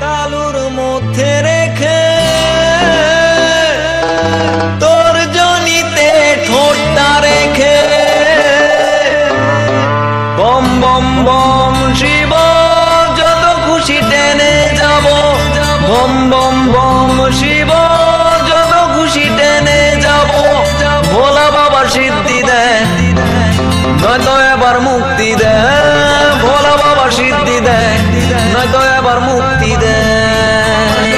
তালুর মধ্যে রেখে তোর জনিতে ঠোঁটটা রেখে বম বম বম শিব যত খুশি টেনে যাব বম বম বম শিব যত খুশি টেনে যাব ভোলা বাবা সিদ্ধি দেয় নয়তো এবার মুক্তি দেয় ভোলা বাবা সিদ্ধি দেয় নয়তো এবার মুক্তি দেয়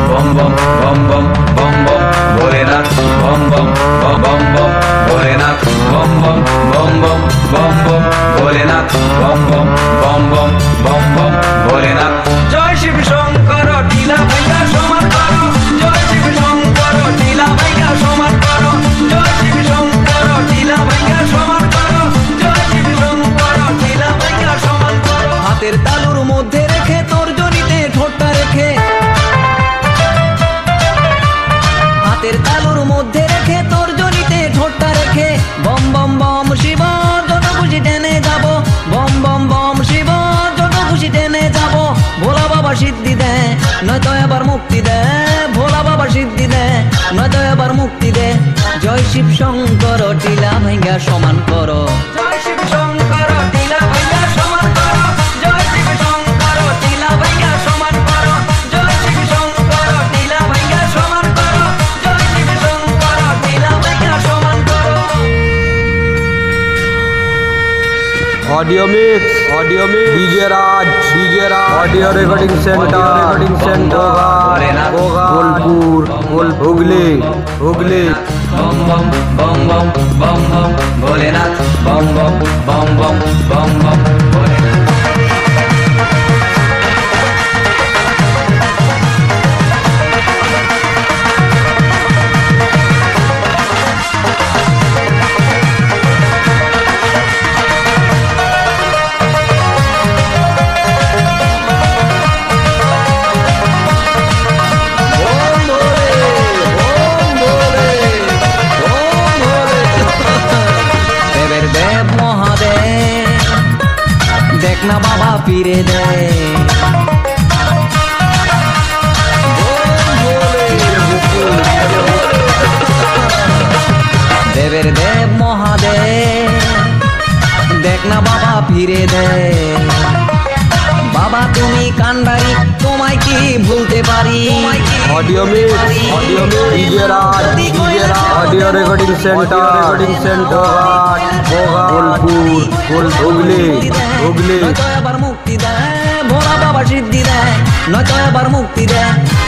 বম বম বম বম বম বম ভোলেনাথ বম বম বম বম বম ভোলেনাথ বম বম বম বম বম বম ভোলেনাথ বম বম বম বম বম বম ভোলেনাথ জয় শিব শঙ্কর ঢিলা ভাইয়া সমান করো জয় শিব শঙ্কর ঢিলা ভাইয়া সমান করো জয় শিব শঙ্কর ঢিলা ভাইয়া সমান করো জয় শিব শঙ্কর ঢিলা ভাইয়া সমান করো হাতের তালুর মধ্যে রেখে তোর জনিতে ঠোঁটটা রেখে হাতের তালুর মধ্যে রেখে তোর জনিতে ঠোঁটটা রেখে বম বম বম শিব যত খুশি টেনে যাব বম বম বম শিব যত খুশি টেনে যাব ভোলা বাবা সিদ্ধি দেয় নয়তো এবার মুক্তি দেয় ভোলা বাবা সিদ্ধি দেয় নয়তো এবার মুক্তি দেয় জয় শিব শঙ্কর টিলা ভাইয়া সমান করো জয় শিব শঙ্কর টিলা ভাইয়া সমান করো জয় শিব শঙ্কর টিলা ভাইয়া সমান করো জয় শিব শঙ্কর টিলা ভাইয়া সমান করো জয় শিব শঙ্কর টিলা ভাইয়া সমান করো audio mix DJ Raj audio recording centre Bolpur Hooghly बम बम बम बम बम बम भोलेनाथ बम बम बम बम बम बम भोलेनाथ देखना बाबा पीरे दे देवेर देव महादेव देखना बाबा फिरे दे बाबा तुम्हें कांडारी तुम्हें की भूलते पारी audio mix DJ Raj audio recording centre Bolpur Hooghly नयतो एबार मुक्ति देय भोला बाबा सिद्धि देय नयतो एबार मुक्ति देय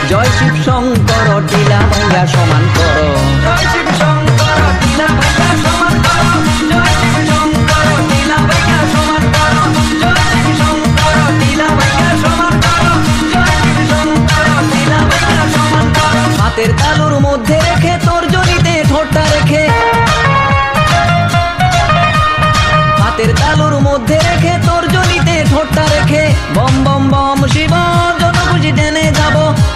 जय शिव शंकर टीला भाइया समान करो जय शिव शंकर टीला भाइया समान करो जय शिव शंकर टीला भाइया समान करो जय शिव शंकर टीला भाइया समान करो जय शिव शंकर टीला भाइया समान करो हाथेर तालुर मध्य रेखे तोर जनिते ठोंटटा रेखे हाथेर तालुर मध्य रेखे तोर जनिते ठोंटटा रेखे बम बम बम शिव যত খুশি টেনে যাব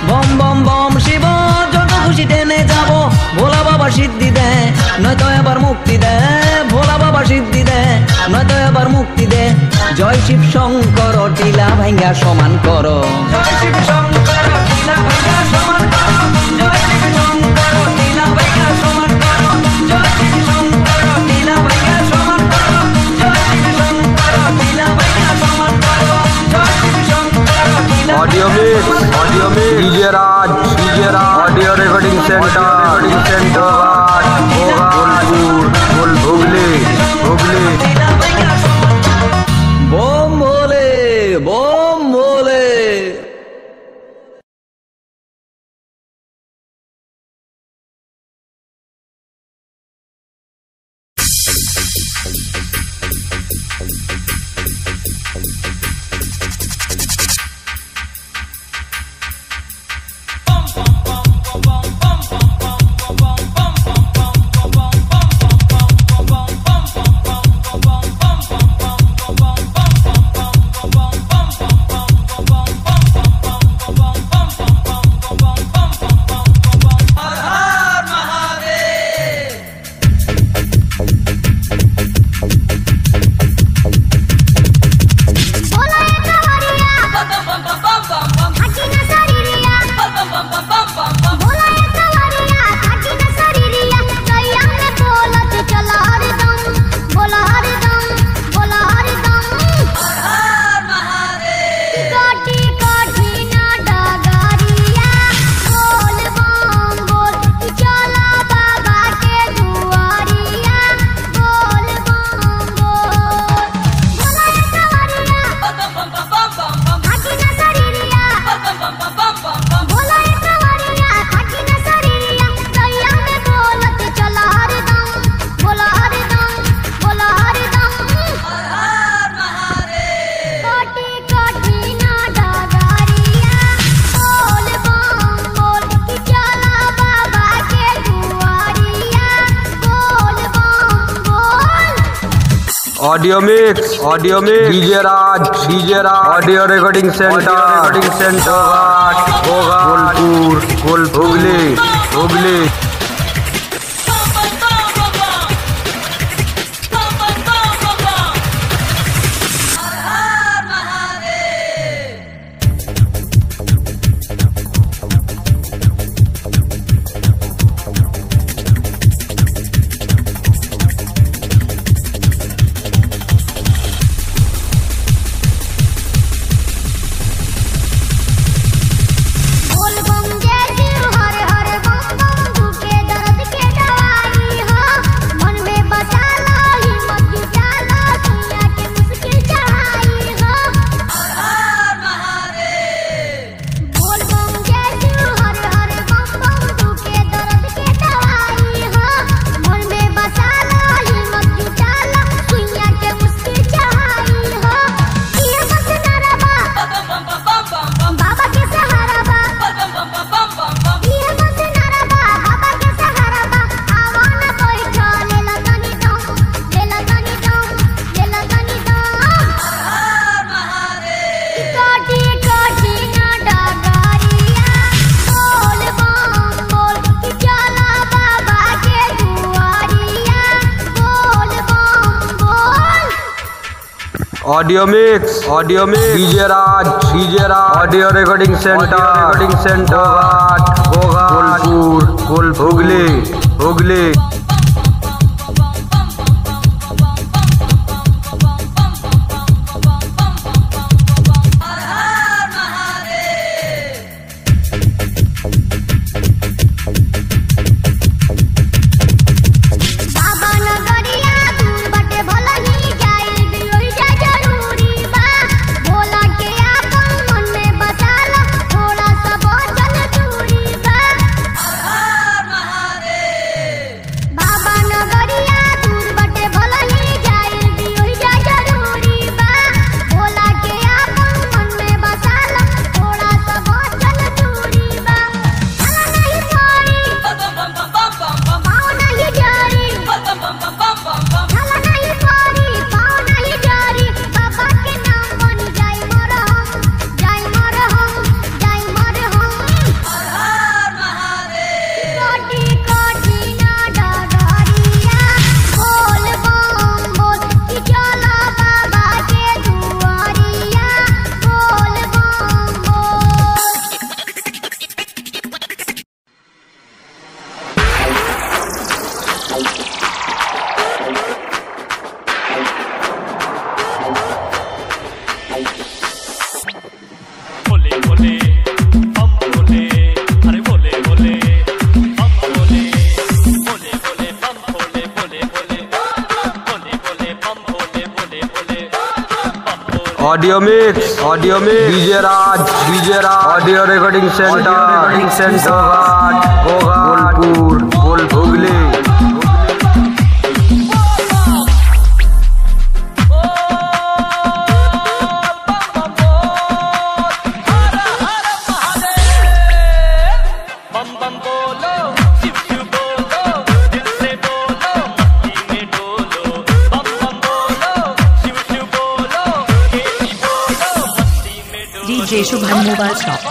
বম বম বম শিব যত খুশি টেনে যাব ভোলা বাবা সিদ্ধি দেয় নয়তো এবার মুক্তি দেয় ভোলা বাবা সিদ্ধি দেয় নয়তো এবার মুক্তি দেয় জয় শিব শঙ্কর টিলা ভাইয়া সমান করো জয় শিব শঙ্কর টিলা ভাইয়া সমান করো জয় শিব শঙ্কর টিলা ভাইয়া সমান করো জয় শিব শঙ্কর টিলা ভাইয়া সমান করো জয় শিব শঙ্কর টিলা ভাইয়া সমান করো জয় শিব শঙ্কর টিলা audio mix DJ Raj audio recording centre Bolpur Hooghly बोम बोले audio mix DJ Raj audio recording centre होगा Golpur Hooghly. Audio mix DJ Raj audio recording centre होगा Golpur Hooghly. Audio mix DJ Raj audio recording centre होगा Golpur Hooghly. DJ Shubham Mobile Shop.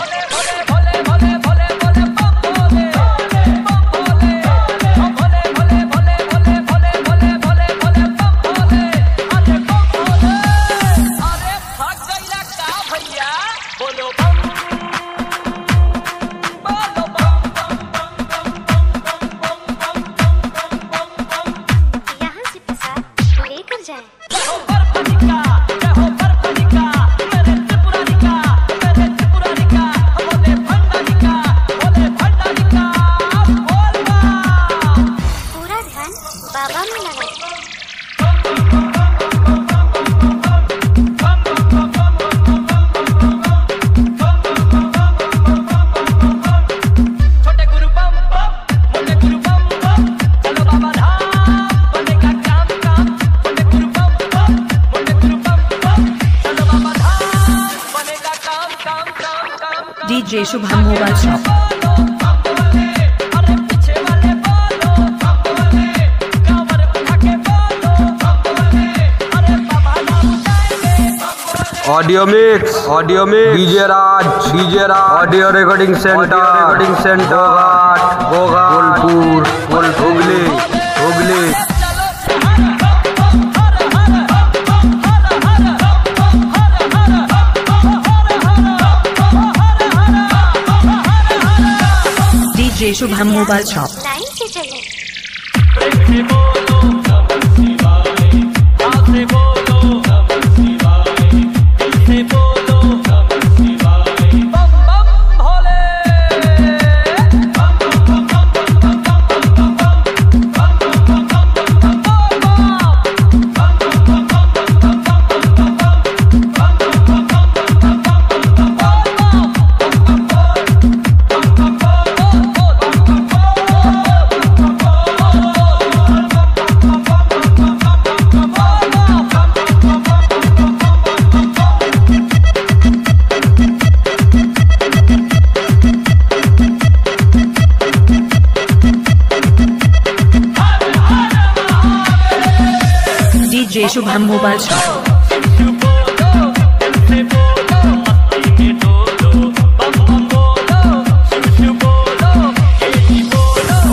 DJ Shubham Mobile Shop. Audio mix DJ Raj audio recording centre Goghat Bolpur Hooghly DJ Shubham mobile shop. Line से चले। DJ Shubham mobile shop.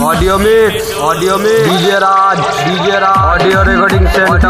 Audio mix DJ Raj audio recording centre